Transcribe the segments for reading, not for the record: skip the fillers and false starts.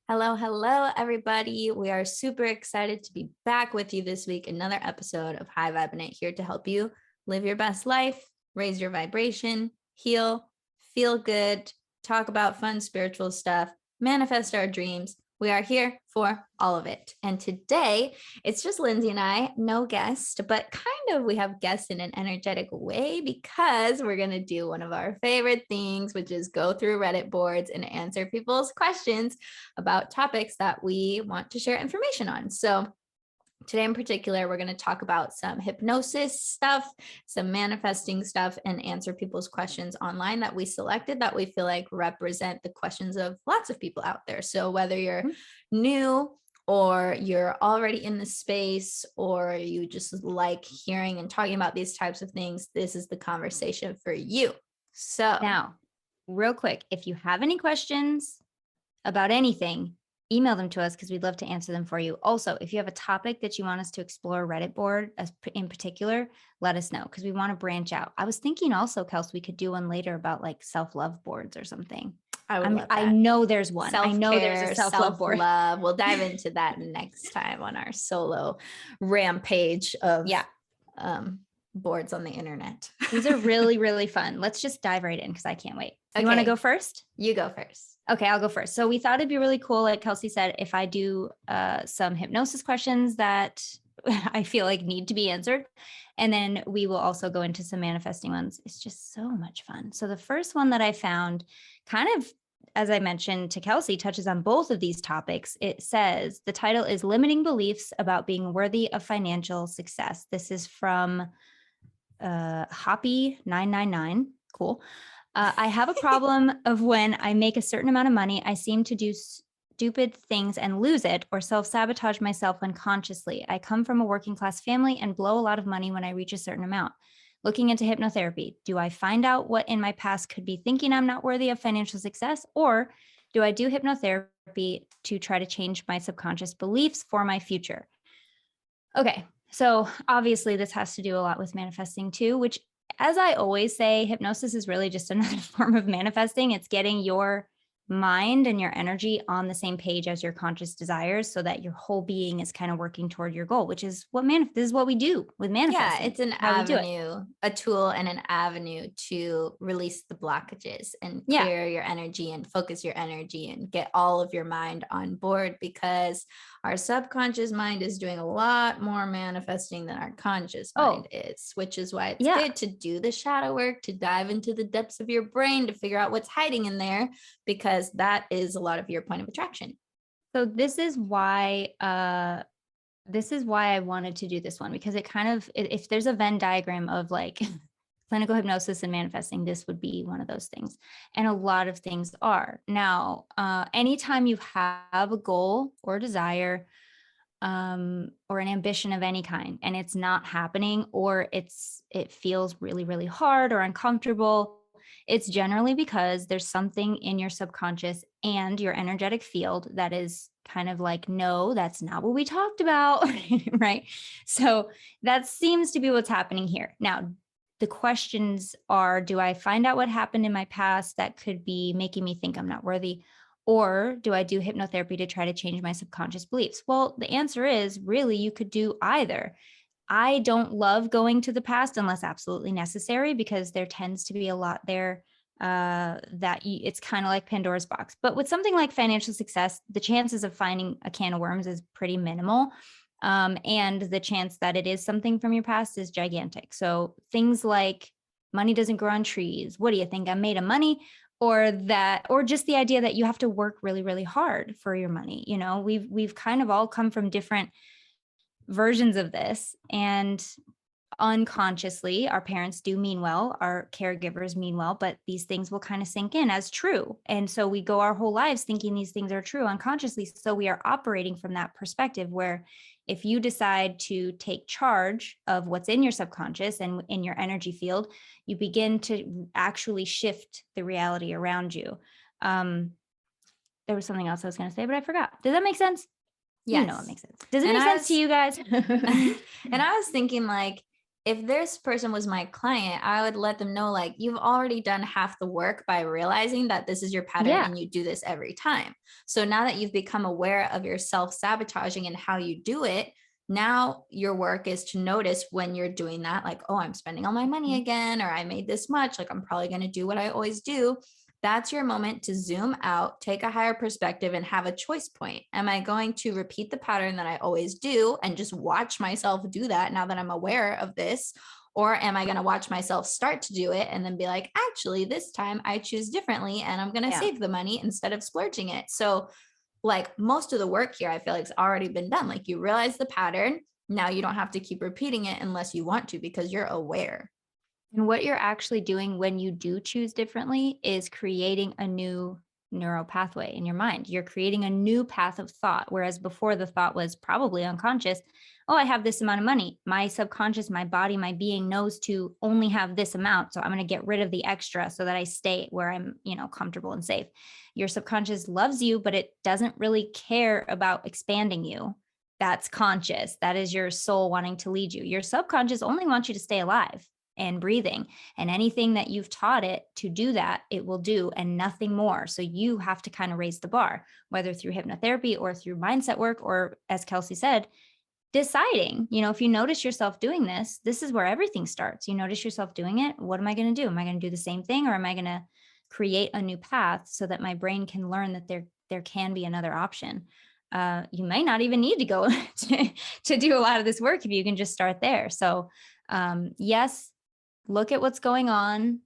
Hello, hello, everybody. We are super excited to be back with you this week. Another episode of High Vibinate here to help you live your best life, raise your vibration, heal, feel good, talk about fun spiritual stuff, manifest our dreams. We are here for all of it. And today it's just Lindsay and I, no guest, but kind of we have guests in an energetic way because we're going to do one of our favorite things, which is go through Reddit boards and answer people's questions about topics that we want to share information on. So today in particular, we're going to talk about some hypnosis stuff, some manifesting stuff, and answer people's questions online that we selected that we feel like represent the questions of lots of people out there. So whether you're new or you're already in the space or you just like hearing and talking about these types of things, this is the conversation for you. So now, real quick, if you have any questions about anything, email them to us because we'd love to answer them for you. Also, if you have a topic that you want us to explore Reddit board in particular, let us know because we want to branch out. I was thinking also, Kels, we could do one later about like self-love boards or something. I know there's one. Self-care, I know there's a self-love board. We'll dive into that next time on our solo rampage of boards on the internet. These are really, really fun. Let's just dive right in because I can't wait. Okay. You want to go first? You go first. Okay, I'll go first. So we thought it'd be really cool, like Kelsey said, if I do some hypnosis questions that I feel like need to be answered. And then we will also go into some manifesting ones. It's just so much fun. So the first one that I found kind of, as I mentioned to Kelsey, touches on both of these topics. It says, the title is Limiting Beliefs About Being Worthy of Financial Success. This is from Hoppy999. Cool. I have a problem of when I make a certain amount of money, I seem to do stupid things and lose it or self-sabotage myself unconsciously. I come from a working class family and blow a lot of money when I reach a certain amount. Looking into hypnotherapy, do I find out what in my past could be thinking I'm not worthy of financial success, or do I do hypnotherapy to try to change my subconscious beliefs for my future? Okay, so obviously this has to do a lot with manifesting too, which, as I always say, hypnosis is really just another form of manifesting. It's getting your mind and your energy on the same page as your conscious desires so that your whole being is kind of working toward your goal, which is what this is what we do with manifesting. Yeah, it's an avenue, a tool and an avenue to release the blockages and clear your energy and focus your energy and get all of your mind on board, because our subconscious mind is doing a lot more manifesting than our conscious mind is, which is why it's good to do the shadow work, to dive into the depths of your brain, to figure out what's hiding in there, because that is a lot of your point of attraction. So this is why I wanted to do this one, because it kind of, if there's a Venn diagram of like clinical hypnosis and manifesting, this would be one of those things. And a lot of things are. Now, anytime you have a goal or desire or an ambition of any kind, and it's not happening, or it feels really, really hard or uncomfortable, it's generally because there's something in your subconscious and your energetic field that is kind of like, no, that's not what we talked about, right? So that seems to be what's happening here. Now, the questions are, do I find out what happened in my past that could be making me think I'm not worthy? Or do I do hypnotherapy to try to change my subconscious beliefs? Well, the answer is really you could do either. I don't love going to the past unless absolutely necessary, because there tends to be a lot there it's kind of like Pandora's box. But with something like financial success, the chances of finding a can of worms is pretty minimal. And the chance that it is something from your past is gigantic. So things like money doesn't grow on trees. What do you think? I'm made of money? Or just the idea that you have to work really, really hard for your money. You know, we've kind of all come from different versions of this, and unconsciously our parents do mean well, our caregivers mean well, but these things will kind of sink in as true. And so we go our whole lives thinking these things are true unconsciously. So we are operating from that perspective, where if you decide to take charge of what's in your subconscious and in your energy field, you begin to actually shift the reality around you. There was something else I was going to say, but I forgot. Does that make sense? Yes. You know, it makes sense. Does it make sense to you guys? And I was thinking, like, if this person was my client, I would let them know, like, you've already done half the work by realizing that this is your pattern and you do this every time. So now that you've become aware of your self-sabotaging and how you do it, now your work is to notice when you're doing that, like, oh, I'm spending all my money again, or I made this much, like I'm probably going to do what I always do. That's your moment to zoom out, take a higher perspective, and have a choice point. Am I going to repeat the pattern that I always do and just watch myself do that now that I'm aware of this? Or am I going to watch myself start to do it and then be like, actually, this time I choose differently and I'm going to save the money instead of splurging it? So, like, most of the work here, I feel like it's already been done. Like, you realize the pattern. Now you don't have to keep repeating it unless you want to, because you're aware. And what you're actually doing when you do choose differently is creating a new neural pathway in your mind. You're creating a new path of thought, whereas before the thought was probably unconscious. Oh, I have this amount of money. My subconscious, my body, my being knows to only have this amount. So I'm going to get rid of the extra so that I stay where I'm, comfortable and safe. Your subconscious loves you, but it doesn't really care about expanding you. That's conscious. That is your soul wanting to lead you. Your subconscious only wants you to stay alive and breathing, and anything that you've taught it to do that, it will do, and nothing more. So you have to kind of raise the bar, whether through hypnotherapy or through mindset work, or, as Kelsey said, deciding, if you notice yourself doing this, this is where everything starts. You notice yourself doing it. What am I going to do? Am I going to do the same thing, or am I going to create a new path so that my brain can learn that there can be another option? You may not even need to go to do a lot of this work if you can just start there. So yes, look at what's going on.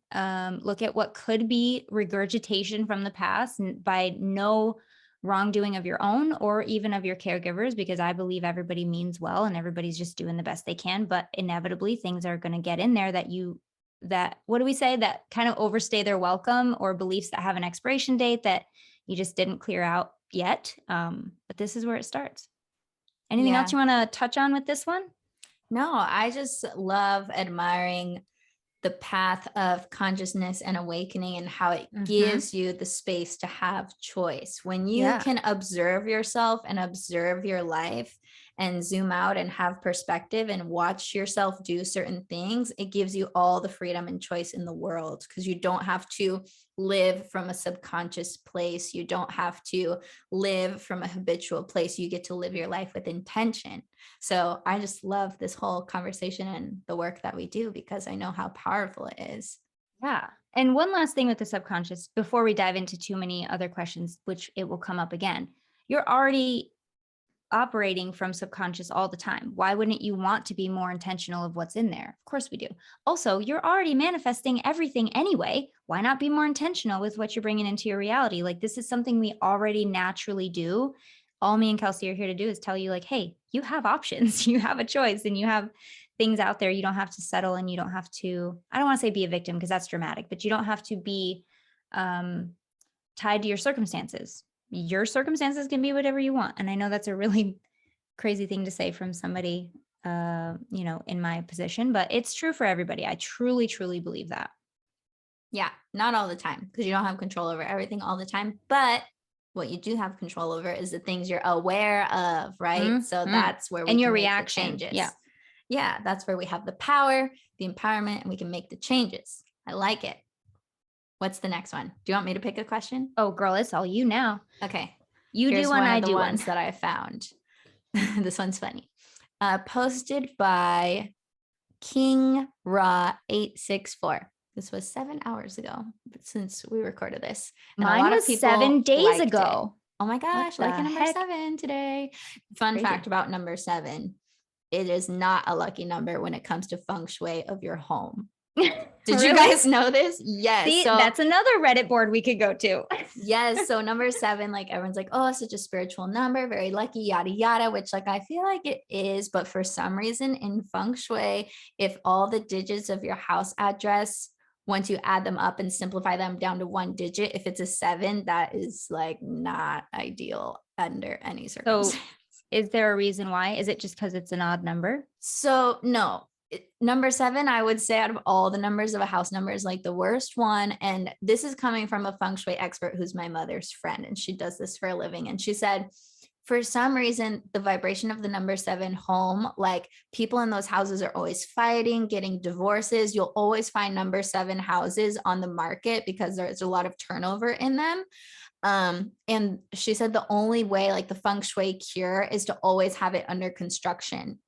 Look at what could be regurgitation from the past, and by no wrongdoing of your own or even of your caregivers, because I believe everybody means well and everybody's just doing the best they can. But inevitably things are going to get in there that what do we say, that kind of overstay their welcome, or beliefs that have an expiration date that you just didn't clear out yet. But this is where it starts. Anything else you want to touch on with this one? No, I just love admiring the path of consciousness and awakening, and how it gives you the space to have choice. When you can observe yourself and observe your life and zoom out and have perspective and watch yourself do certain things, it gives you all the freedom and choice in the world, because you don't have to live from a subconscious place. You don't have to live from a habitual place. You get to live your life with intention. So I just love this whole conversation and the work that we do, because I know how powerful it is. Yeah. And one last thing with the subconscious before we dive into too many other questions, which it will come up again. You're already operating from subconscious all the time. Why wouldn't you want to be more intentional of what's in there? Of course we do. Also, you're already manifesting everything anyway. Why not be more intentional with what you're bringing into your reality? Like, this is something we already naturally do. All me and Kelsey are here to do is tell you, like, hey, you have options, you have a choice, and you have things out there. You don't have to settle, and you don't have to, I don't want to say be a victim because that's dramatic, but you don't have to be tied to your circumstances. Your circumstances can be whatever you want. And I know that's a really crazy thing to say from somebody, in my position, but it's true for everybody. I truly, truly believe that. Yeah, not all the time, because you don't have control over everything all the time. But what you do have control over is the things you're aware of, right? So that's where we and your can reaction. make the changes. Yeah. Yeah, that's where we have the power, the empowerment, and we can make the changes. I like it. What's the next one? Do you want me to pick a question? Oh, girl, it's all you now. Okay. You do one, I do one. Ones that I found. This one's funny. Posted by King Raw 864. This was 7 hours ago since we recorded this. And mine was 7 days ago. Oh my gosh, lucky number 7 today. Fun fact about number 7. It is not a lucky number when it comes to Feng Shui of your home. Did you guys know this? Yes. See, so that's another Reddit board we could go to. Yes. So number 7, like, everyone's like, oh, such a spiritual number, very lucky, yada, yada, which, like, I feel like it is. But for some reason in Feng Shui, if all the digits of your house address, once you add them up and simplify them down to one digit, if it's a 7, that is, like, not ideal under any circumstance. So is there a reason why? Is it just because it's an odd number? So no. Number 7, I would say, out of all the numbers of a house number, is like the worst one. And this is coming from a Feng Shui expert who's my mother's friend, and she does this for a living. And she said, for some reason, the vibration of the number 7 home, like people in those houses are always fighting, getting divorces. You'll always find number 7 houses on the market because there's a lot of turnover in them. And she said the only way, like the feng shui cure, is to always have it under construction.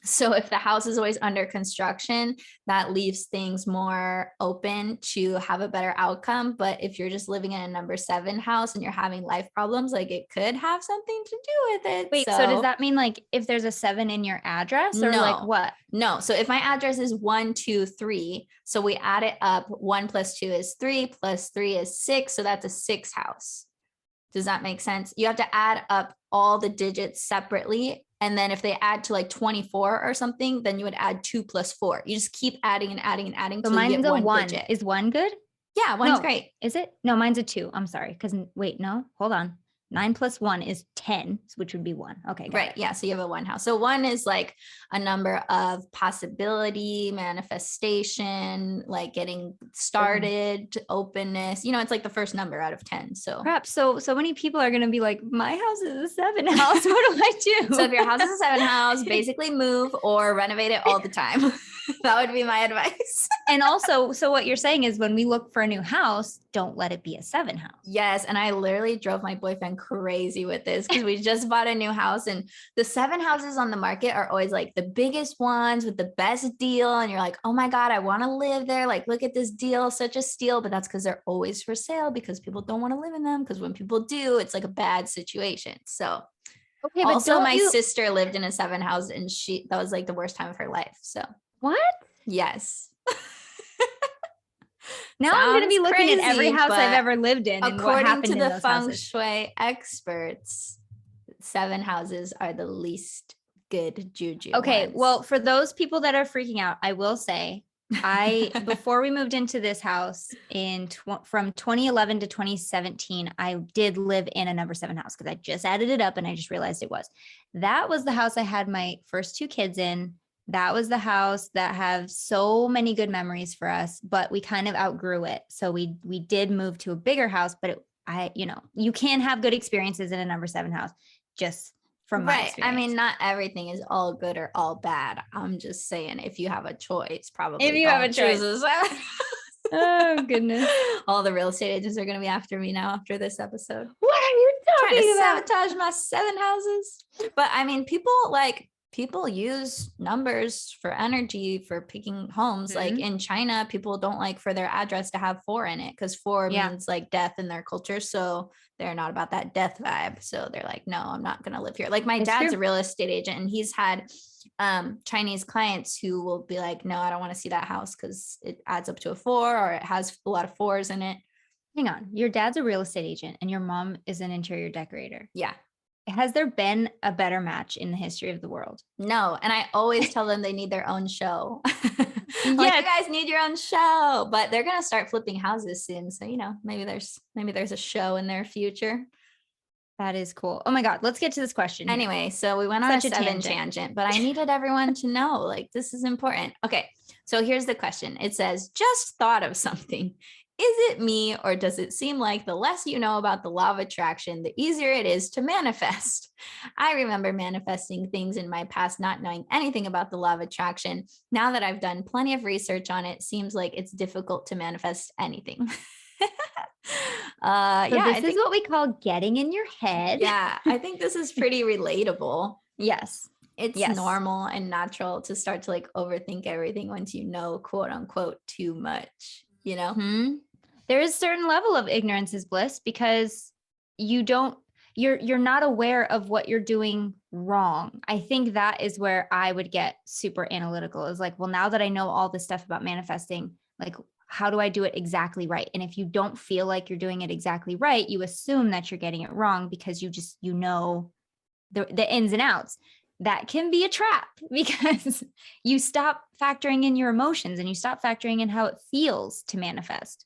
So if the house is always under construction, that leaves things more open to have a better outcome. But if you're just living in a number 7 house and you're having life problems, like it could have something to do with it. Wait, so does that mean like if there's a 7 in your address or like what? No. So if my address is 1, 2, 3, so we add it up, 1 plus 2 is 3 plus 3 is 6. So that's a 6 house. Does that make sense? You have to add up all the digits separately. And then if they add to like 24 or something, then you would add 2 plus 4. You just keep adding and adding and adding. So mine's a 1. Digit. Is 1 good? Yeah, 1's great. Is it? No, mine's a 2. I'm sorry. Because wait, no, hold on. 9 plus 1 is 10, which would be 1. Okay. Right. Yeah. So you have a 1 house. So 1 is like a number of possibility, manifestation, like getting started, openness. It's like the first number out of 10. So crap. So many people are going to be like, my house is a 7 house. What do I do? So if your house is a 7 house, basically move or renovate it all the time. That would be my advice. And also, so what you're saying is when we look for a new house, don't let it be a 7 house. Yes. And I literally drove my boyfriend crazy with this because we just bought a new house and the 7 houses on the market are always like the biggest ones with the best deal. And you're like, oh my God, I want to live there. Like, look at this deal, such a steal. But that's because they're always for sale because people don't want to live in them. Because when people do, it's like a bad situation. So okay, but also my sister lived in a 7 house and that was like the worst time of her life. So what? Yes. Now I'm going to be looking at every house I've ever lived in. And what happened to in the those feng houses. shui experts, 7 houses are the least good juju. Okay. ones. Well, for those people that are freaking out, I will say before we moved into this house from 2011 to 2017, I did live in a number 7 house because I just added it up and I just realized it was. That was the house I had my first 2 kids in. That was the house that have so many good memories for us, but we kind of outgrew it. So we did move to a bigger house, but you can have good experiences in a number 7 house just from my experience. I mean, not everything is all good or all bad. I'm just saying if you have a choice, probably if you have a choice. Oh goodness. All the real estate agents are going to be after me now after this episode. What are you talking trying to about? sabotage my 7 houses. But I mean, people use numbers for energy for picking homes. Mm-hmm. Like in China, people don't like for their address to have 4 in it because 4 means like death in their culture. So they're not about that death vibe. So they're like, no, I'm not going to live here. Like my dad's a real estate agent and he's had Chinese clients who will be like, no, I don't want to see that house because it adds up to a 4 or it has a lot of 4s in it. Hang on. Your dad's a real estate agent and your mom is an interior decorator. Yeah. Has there been a better match in the history of the world? No. And I always tell them they need their own show. Like, you guys need your own show, but they're going to start flipping houses soon. So, maybe there's a show in their future. That is cool. Oh my God. Let's get to this question. Anyway, so we went on a 7 tangent, but I needed everyone to know, like, this is important. Okay. So here's the question. It says, just thought of something. Is it me, or does it seem like the less you know about the law of attraction, the easier it is to manifest? I remember manifesting things in my past, not knowing anything about the law of attraction. Now that I've done plenty of research on it, seems like it's difficult to manifest anything. This is what we call getting in your head. Yeah, I think this is pretty relatable. Yes. It's normal and natural to start to like overthink everything once you know, quote unquote, too much, Mm-hmm. There is a certain level of ignorance is bliss because you're not aware of what you're doing wrong. I think that is where I would get super analytical is like, well, now that I know all this stuff about manifesting, like, how do I do it exactly right? And if you don't feel like you're doing it exactly right, you assume that you're getting it wrong because you know the ins and outs. That can be a trap because you stop factoring in your emotions and you stop factoring in how it feels to manifest.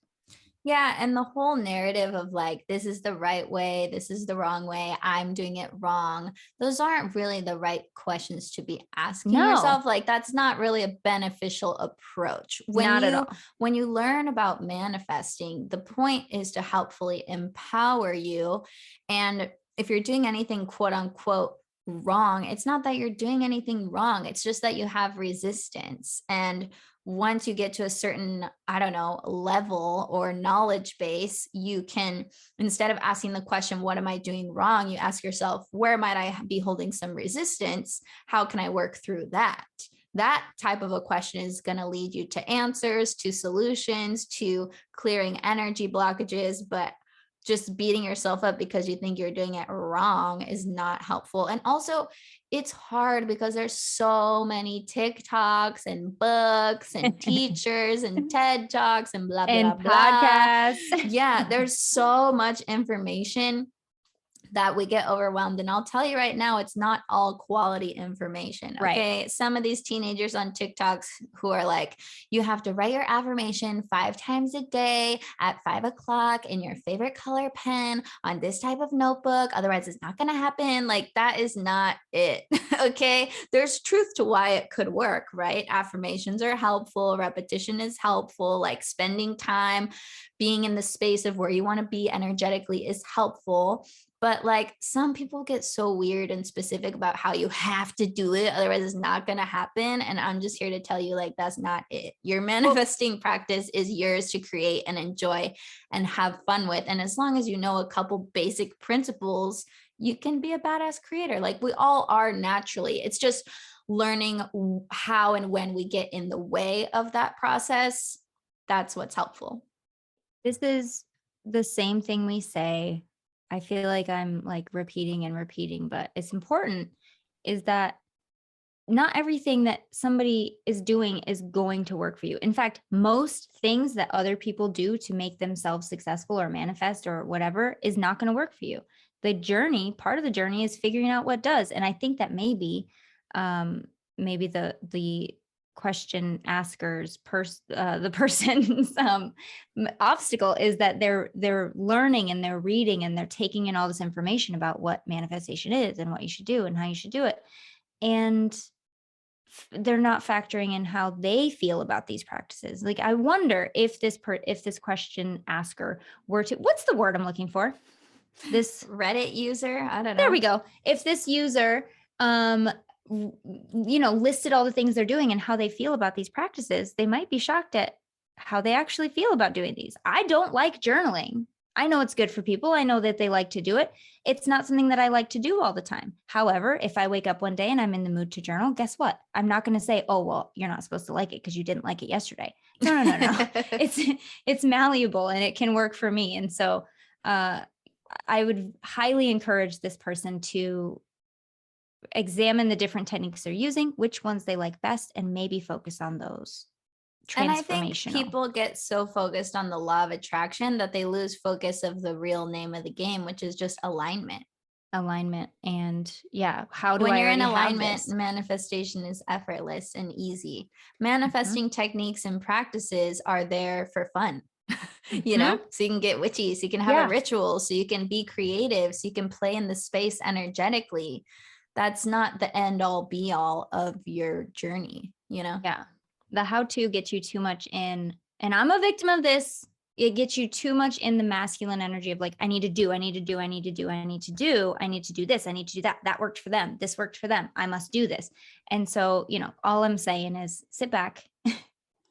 Yeah. And the whole narrative of like, this is the right way, this is the wrong way, I'm doing it wrong. Those aren't really the right questions to be asking yourself. Like, that's not really a beneficial approach. Not at all. When you learn about manifesting, the point is to helpfully empower you. And if you're doing anything quote unquote wrong, it's not that you're doing anything wrong. It's just that you have resistance. And once you get to a certain, I don't know, level or knowledge base, you can, instead of asking the question, what am I doing wrong? You ask yourself, where might I be holding some resistance? How can I work through that? That type of a question is going to lead you to answers, to solutions, to clearing energy blockages. But just beating yourself up because you think you're doing it wrong is not helpful. And also, it's hard because there's so many TikToks and books and teachers and TED Talks and blah, blah, And blah. podcasts. Yeah, there's so much information that we get overwhelmed. And I'll tell you right now, it's not all quality information. Okay. Right. Some of these teenagers on TikToks who are like, you have to write your affirmation 5 times a day at 5 o'clock in your favorite color pen on this type of notebook. Otherwise, it's not going to happen. Like, that is not it. Okay. There's truth to why it could work, right? Affirmations are helpful. Repetition is helpful. Like, spending time being in the space of where you want to be energetically is helpful. But like, some people get so weird and specific about how you have to do it, otherwise it's not going to happen. And I'm just here to tell you, like, that's not it. Your manifesting practice is yours to create and enjoy and have fun with. And as long as you know a couple basic principles, you can be a badass creator. Like, we all are naturally. It's just learning how and when we get in the way of that process. That's what's helpful. This is the same thing we say. I feel like I'm like repeating and repeating, but it's important, is that not everything that somebody is doing is going to work for you. In fact, most things that other people do to make themselves successful or manifest or whatever is not going to work for you. The journey, part of the journey, is figuring out what does. And I think that maybe the question askers the person's obstacle is that they're learning and they're reading and they're taking in all this information about what manifestation is and what you should do and how you should do it, and they're not factoring in how they feel about these practices. Like, I wonder if this question asker were to, what's the word I'm looking for, this Reddit user, I don't know. There we go. If this user listed all the things they're doing and how they feel about these practices, they might be shocked at how they actually feel about doing these. I don't like journaling. I know it's good for people. I know that they like to do it. It's not something that I like to do all the time. However, if I wake up one day and I'm in the mood to journal, guess what? I'm not going to say, oh, well, you're not supposed to like it because you didn't like it yesterday. No. It's malleable and it can work for me. And so I would highly encourage this person to examine the different techniques they're using, which ones they like best, and maybe focus on those. And I think people get so focused on the law of attraction that they lose focus of the real name of the game, which is just alignment. And yeah, when you're in alignment, manifestation is effortless and easy. Manifesting techniques and practices are there for fun. You know, so you can get witchy, so you can have a ritual, so you can be creative, so you can play in the space energetically. That's not the end all be all of your journey, you know? Yeah. The how-to gets you too much in, and I'm a victim of this. It gets you too much in the masculine energy of like, I need to do this, I need to do this, I need to do that. That worked for them. This worked for them. I must do this. And so, all I'm saying is sit back,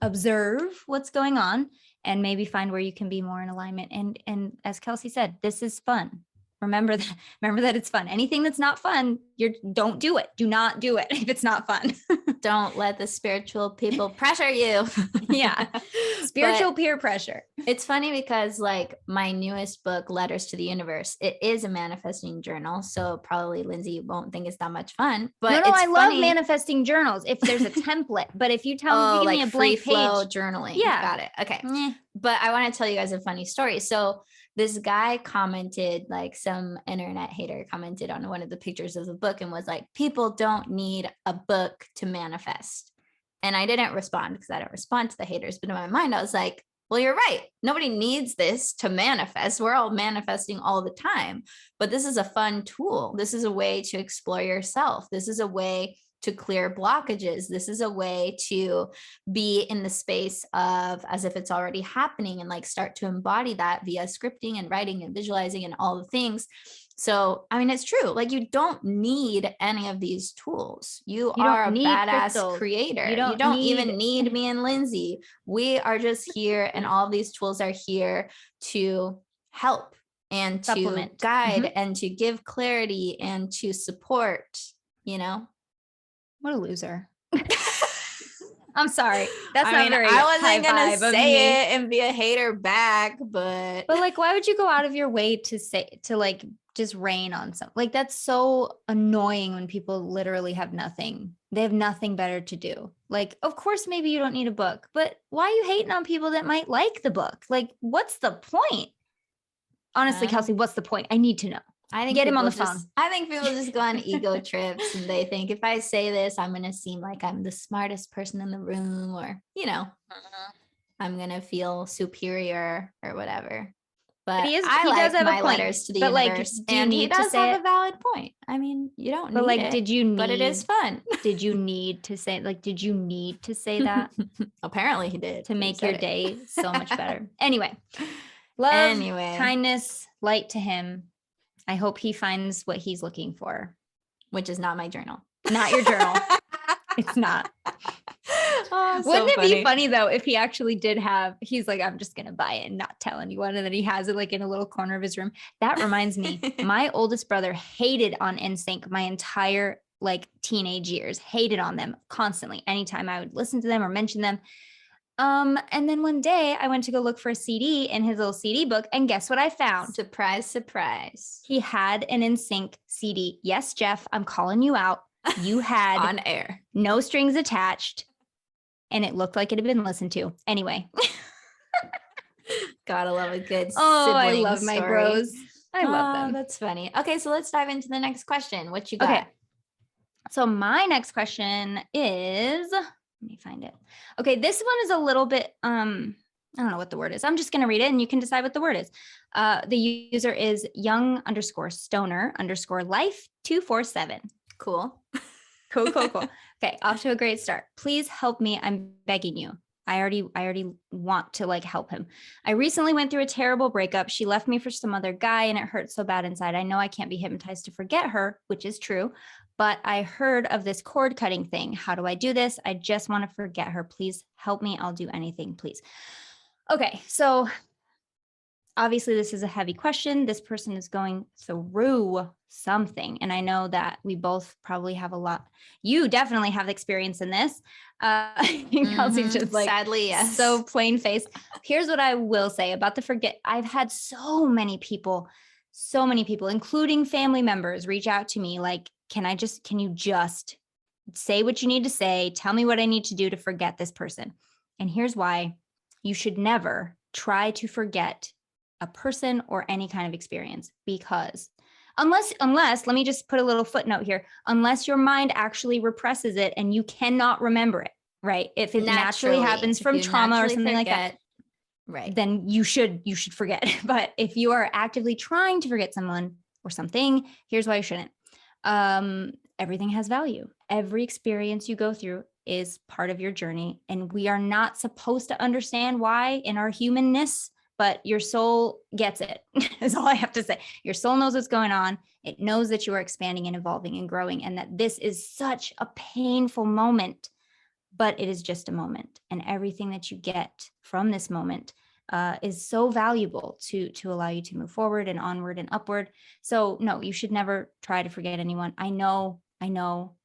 observe what's going on, and maybe find where you can be more in alignment. And as Kelsey said, this is fun. Remember that it's fun. Anything that's not fun, don't do it. Do not do it if it's not fun. Don't let the spiritual people pressure you. Yeah. Spiritual peer pressure. It's funny because like my newest book, Letters to the Universe, it is a manifesting journal. So probably Lindsay won't think it's that much fun. But I love manifesting journals if there's a template. But if you give me a blank flow page, journaling. Yeah. Got it. Okay. But I want to tell you guys a funny story. So this guy commented, like some internet hater commented on one of the pictures of the book and was like, people don't need a book to manifest. And I didn't respond because I don't respond to the haters. But in my mind, I was like, well, you're right. Nobody needs this to manifest. We're all manifesting all the time. But this is a fun tool. This is a way to explore yourself. This is a way to clear blockages. This is a way to be in the space of as if it's already happening and like start to embody that via scripting and writing and visualizing and all the things. So, I mean, it's true. Like, you don't need any of these tools. You You are don't a need badass crystals. creator. You You don't don't need even need me and Lindsay. We are just here, and all of these tools are here to help and to Supplement. guide and to give clarity and to support, you know? What a loser. I'm sorry. That's I not mean, very I high wasn't gonna vibe of say me. it and be a hater back, but like, why would you go out of your way to like just rain on something? Like, that's so annoying when people literally have nothing. They have nothing better to do. Like, of course, maybe you don't need a book, but why are you hating on people that might like the book? Like, what's the point? Honestly, Kelsey, what's the point? I need to know. I think get him on the phone. I think people just go on ego trips and they think if I say this, I'm going to seem like I'm the smartest person in the room, or, you know, I'm going to feel superior or whatever. But he does have my letters to the universe, like, and he does have a valid point. I mean, you don't need it. Did you need, but it is fun. Did you need to say, like, did you need to say that? Apparently he did. To make your day so much better. Anyway, love, kindness, light to him. I hope he finds what he's looking for. Which is not my journal. Not your journal. It's not. Oh, Wouldn't it be funny though if he actually did have, he's like, I'm just going to buy it and not tell anyone. And then he has it like in a little corner of his room. That reminds me, my oldest brother hated on NSYNC my entire like teenage years, hated on them constantly. Anytime I would listen to them or mention them. And then one day I went to go look for a CD in his little CD book. And guess what I found? Surprise, surprise. He had an NSYNC CD. Yes, Jeff, I'm calling you out. You had on air, no strings attached, and it looked like it had been listened to. Anyway. Gotta love a good I love story. my bros. I love them. That's funny. Okay, so let's dive into the next question. What you got? Okay. So my next question is, let me find it. Okay, this one is a little bit, I don't know what the word is. I'm just going to read it and you can decide what the word is. The user is young_stoner_life247. Cool. Cool. Okay, off to a great start. Please help me. I'm begging you. I already want to like help him. I recently went through a terrible breakup. She left me for some other guy and it hurts so bad inside. I know I can't be hypnotized to forget her, which is true, but I heard of this cord cutting thing. How do I do this? I just want to forget her. Please help me. I'll do anything, please. Okay, so obviously this is a heavy question. This person is going through something. And I know that we both probably have a lot. You definitely have experience in this. Kelsey's just like, sadly, yes. So plain face. Here's what I will say about the forget. I've had so many people, including family members, reach out to me like, can you just say what you need to say? Tell me what I need to do to forget this person. And here's why. You should never try to forget a person or any kind of experience, because unless, let me just put a little footnote here, unless your mind actually represses it and you cannot remember it, right? If it naturally happens from trauma or something like that, right, then you should forget. But if you are actively trying to forget someone or something, here's why you shouldn't. Everything has value. Every experience you go through is part of your journey, and we are not supposed to understand why in our humanness, but your soul gets it, is all I have to say. Your soul knows what's going on. It knows that you are expanding and evolving and growing, and that this is such a painful moment, but it is just a moment. And everything that you get from this moment is so valuable to allow you to move forward and onward and upward. So no, you should never try to forget anyone. I know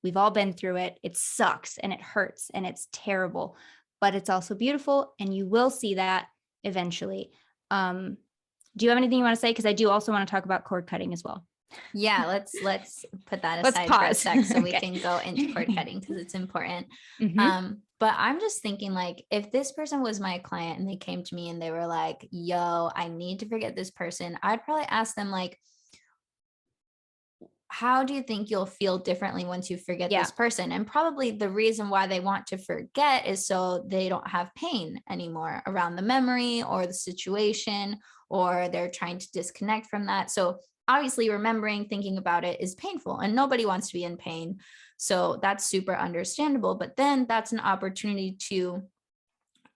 we've all been through it. It sucks and it hurts and it's terrible, but it's also beautiful, and you will see that eventually. Do you have anything you want to say? Because I do also want to talk about cord cutting as well. Yeah, let's put that aside for a sec so we can go into cord cutting, because it's important. But I'm just thinking, like, if this person was my client and they came to me and they were like, yo, I need to forget this person, I'd probably ask them, like, how do you think you'll feel differently once you forget this person? And probably the reason why they want to forget is so they don't have pain anymore around the memory or the situation, or they're trying to disconnect from that. So obviously remembering, thinking about it is painful, and nobody wants to be in pain. So that's super understandable. But then that's an opportunity to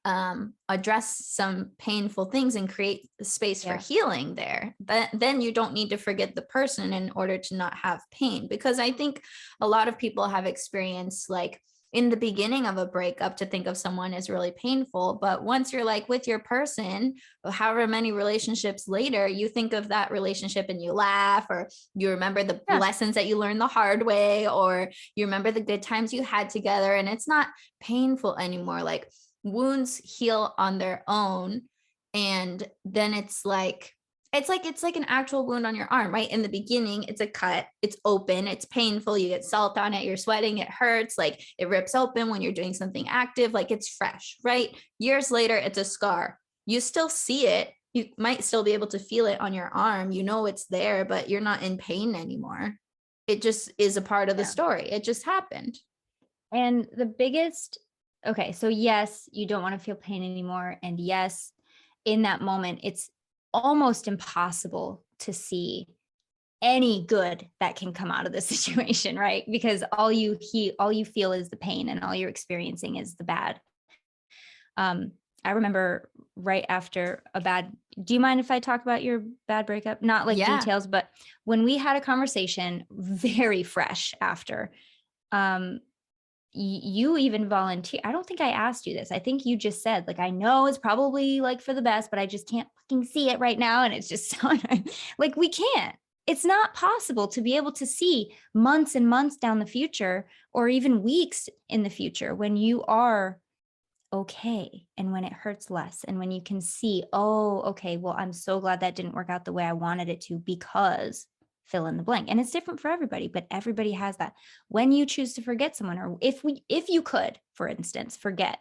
address some painful things and create space for healing there, then you don't need to forget the person in order to not have pain. Because I think a lot of people have experienced, like, in the beginning of a breakup, to think of someone as really painful. But once you're like with your person, however many relationships later, you think of that relationship and you laugh, or you remember the lessons that you learned the hard way, or you remember the good times you had together, and it's not painful anymore. Like, wounds heal on their own. And then it's like an actual wound on your arm, right? In the beginning, it's a cut, it's open, it's painful, you get salt on it, you're sweating, it hurts, like it rips open when you're doing something active, like it's fresh, right? Years later, it's a scar. You still see it, you might still be able to feel it on your arm, you know it's there, but you're not in pain anymore. It just is a part of the story. It just happened. And the biggest, okay, so yes, you don't want to feel pain anymore. And yes, in that moment, it's almost impossible to see any good that can come out of the situation, right? Because all you feel is the pain, and all you're experiencing is the bad. I remember right after do you mind if I talk about your bad breakup? Not like details, but when we had a conversation very fresh after, you even volunteer. I don't think I asked you this. I think you just said, like, I know it's probably like for the best, but I just can't fucking see it right now. And it's just like, we can't. It's not possible to be able to see months and months down the future, or even weeks in the future, when you are okay and when it hurts less, and when you can see, oh, okay, well, I'm so glad that didn't work out the way I wanted it to, because fill in the blank. And it's different for everybody, but everybody has that. When you choose to forget someone, or if you could, for instance, forget,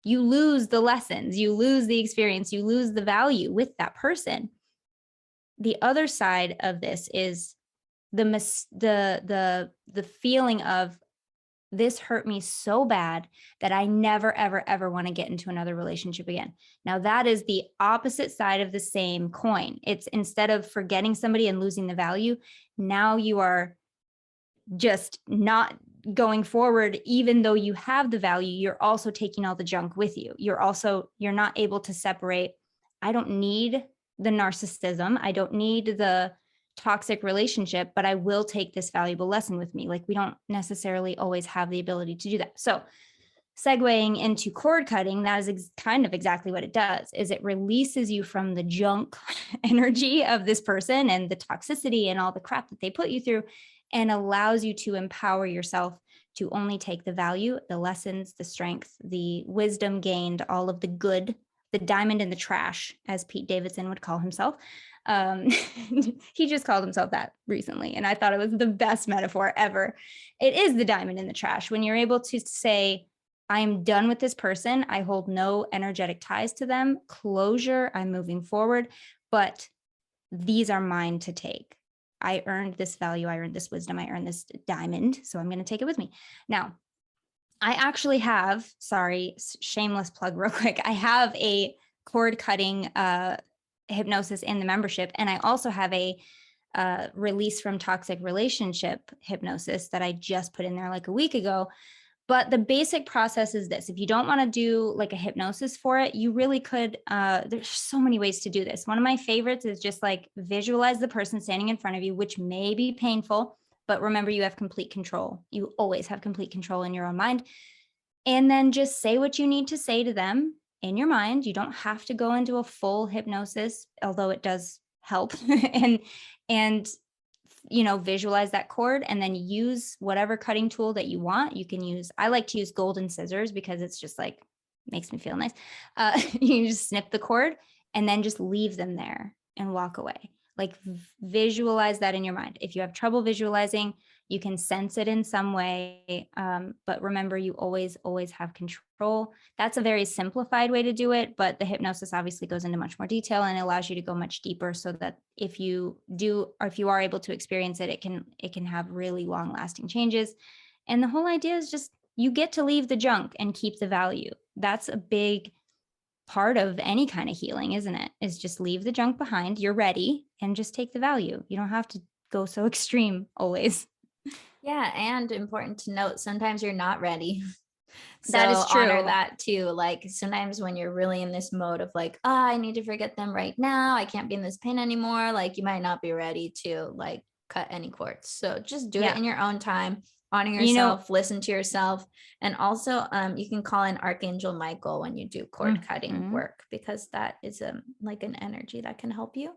you lose the lessons, you lose the experience, you lose the value with that person. The other side of this is the feeling of, this hurt me so bad that I never, ever, ever want to get into another relationship again. Now, that is the opposite side of the same coin. It's, instead of forgetting somebody and losing the value, now you are just not going forward. Even though you have the value, you're also taking all the junk with you. You're not able to separate. I don't need the narcissism. I don't need the toxic relationship, but I will take this valuable lesson with me. Like, we don't necessarily always have the ability to do that. So segueing into cord cutting, that is kind of exactly what it does, is it releases you from the junk energy of this person and the toxicity and all the crap that they put you through, and allows you to empower yourself to only take the value, the lessons, the strength, the wisdom gained, all of the good, the diamond in the trash, as Pete Davidson would call himself. He just called himself that recently, and I thought it was the best metaphor ever. It is the diamond in the trash. When you're able to say, I am done with this person, I hold no energetic ties to them, closure, I'm moving forward, but these are mine to take. I earned this value, I earned this wisdom, I earned this diamond, so I'm going to take it with me. Now, I actually have, sorry, shameless plug real quick, I have a cord cutting hypnosis in the membership. And I also have a release from toxic relationship hypnosis that I just put in there like a week ago. But the basic process is this: if you don't want to do like a hypnosis for it, you really could, there's so many ways to do this. One of my favorites is just like visualize the person standing in front of you, which may be painful, but remember, you have complete control. You always have complete control in your own mind. And then just say what you need to say to them in your mind. You don't have to go into a full hypnosis, although it does help. and visualize that cord, and then use whatever cutting tool that you want. You can use, I like to use golden scissors because it's just like, makes me feel nice. You can just snip the cord and then just leave them there and walk away. Like, visualize that in your mind. If you have trouble visualizing, you can sense it in some way. But remember, you always have control. That's a very simplified way to do it, but the hypnosis obviously goes into much more detail and allows you to go much deeper, so that if you do, or if you are able to experience it, it can have really long lasting changes. And the whole idea is just, you get to leave the junk and keep the value. That's a big part of any kind of healing, isn't it? Is just leave the junk behind. You're ready, and just take the value. You don't have to go so extreme always. Yeah. And important to note, sometimes you're not ready. So That is honor true. that too. Like sometimes when you're really in this mode of like, oh, I need to forget them right now. I can't be in this pain anymore. Like you might not be ready to like cut any cords. So just do it Yeah. in your own time. Honor You know, yourself, listen to yourself. And also you can call in Archangel Michael when you do cord cutting mhm. work, because that is like an energy that can help you.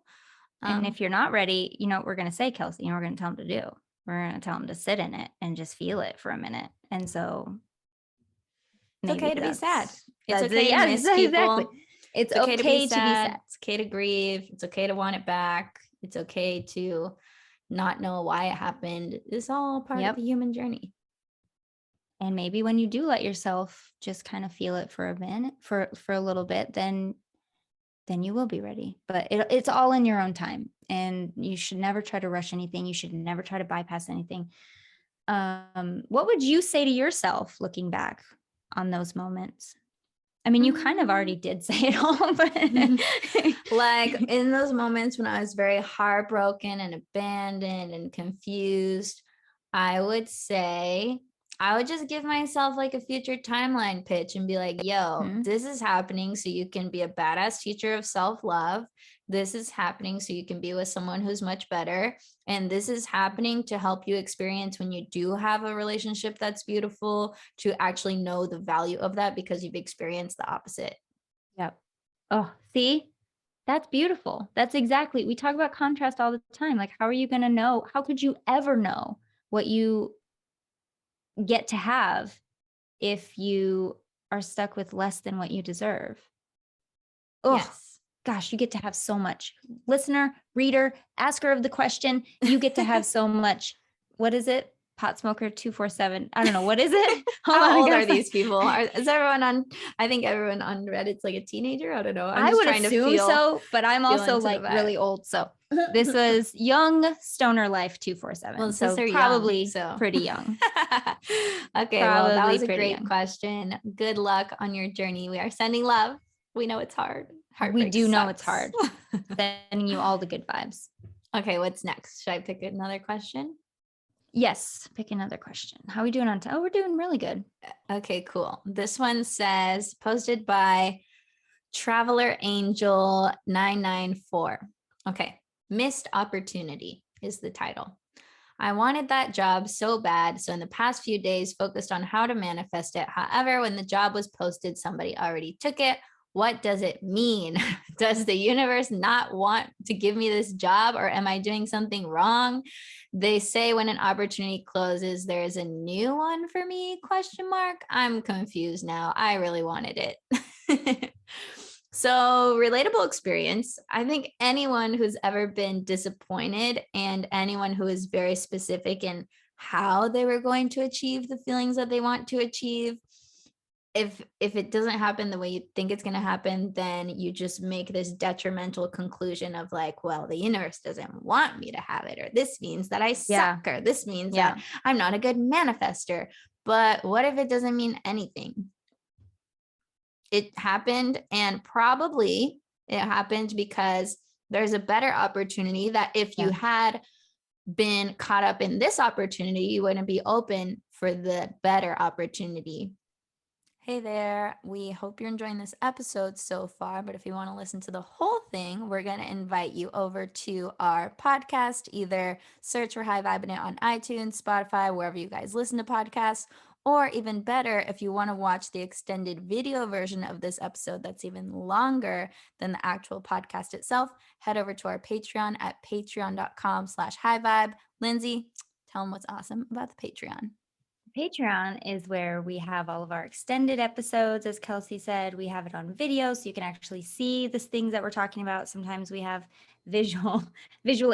And if you're not ready, you know what we're going to say, Kelsey, and we're going to tell them to do. We're going to tell them to sit in it and just feel it for a minute. And so it's okay to be sad. It's okay to miss people. Exactly. It's okay to be sad. sad. It's okay to grieve. It's okay to want it back. It's okay to not know why it happened. It's all part of the human journey. And maybe when you do let yourself just kind of feel it for a minute, for a little bit, then you will be ready. But it's all in your own time, and you should never try to rush anything. You should never try to bypass anything. What would you say to yourself looking back on those moments? I mean, you kind of already did say it all, but like in those moments when I was very heartbroken and abandoned and confused, I would say I would just give myself like a future timeline pitch and be like, yo, this is happening so you can be a badass teacher of self-love. This is happening so you can be with someone who's much better. And this is happening to help you experience when you do have a relationship that's beautiful, to actually know the value of that because you've experienced the opposite. Yep. Oh, see, that's beautiful. That's exactly. We talk about contrast all the time. Like, how are you going to know? How could you ever know what you get to have if you are stuck with less than what you deserve? Oh, Yes. gosh, you get to have so much. Listener, reader, asker of the question, you get to have so much. What is it? Pot smoker 247. I don't know. What is it? How old are these people? Is everyone on? I think everyone on Reddit's like a teenager. I don't know. I would assume so, but I'm also like really old. So this was young stoner life 247. Well, so probably young, so pretty young. Okay, well, that was a great question. Good luck on your journey. We are sending love. We know it's hard. We do know it's hard. Sending you all the good vibes. Okay, what's next? Should I pick another question? Yes, pick another question. How are we doing on time? Oh, we're doing really good. Okay, cool. This one says, posted by Traveler Angel 994. Okay, missed opportunity is the title. I wanted that job so bad, so in the past few days focused on how to manifest it. However, when the job was posted, somebody already took it. What does it mean? Does the universe not want to give me this job, or am I doing something wrong? They say when an opportunity closes, there is a new one for me, ? I'm confused now. I really wanted it. So relatable experience. I think anyone who's ever been disappointed and anyone who is very specific in how they were going to achieve the feelings that they want to achieve, if it doesn't happen the way you think it's going to happen, then you just make this detrimental conclusion of like, well, the universe doesn't want me to have it, or this means that I suck, or this means that I'm not a good manifester. But what if it doesn't mean anything? It happened, and probably it happened because there's a better opportunity that if you had been caught up in this opportunity, you wouldn't be open for the better opportunity. Hey there, we hope you're enjoying this episode so far, but if you want to listen to the whole thing, we're going to invite you over to our podcast. Either search for High Vibing It on iTunes, Spotify, wherever you guys listen to podcasts, or even better, if you want to watch the extended video version of this episode that's even longer than the actual podcast itself, head over to our Patreon at patreon.com/highvibe. Lindsay, tell them what's awesome about the Patreon. Patreon is where we have all of our extended episodes. As Kelsey said, we have it on video, so you can actually see the things that we're talking about. Sometimes we have visual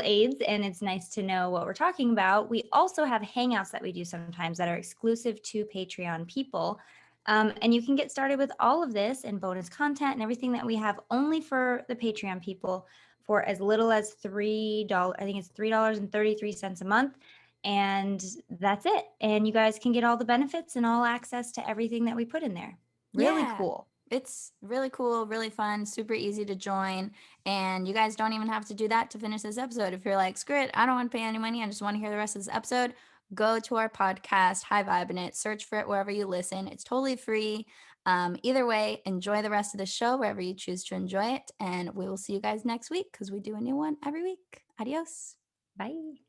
aids, and it's nice to know what we're talking about. We also have hangouts that we do sometimes that are exclusive to Patreon people. And you can get started with all of this and bonus content and everything that we have only for the Patreon people for as little as $3. I think it's $3.33 a month. And that's it. And you guys can get all the benefits and all access to everything that we put in there. Really cool. It's really cool, really fun, super easy to join. And you guys don't even have to do that to finish this episode. If you're like, screw it, I don't want to pay any money, I just want to hear the rest of this episode, go to our podcast, High Vibe in It, search for it wherever you listen. It's totally free. Either way, enjoy the rest of the show wherever you choose to enjoy it. And we will see you guys next week because we do a new one every week. Adios. Bye.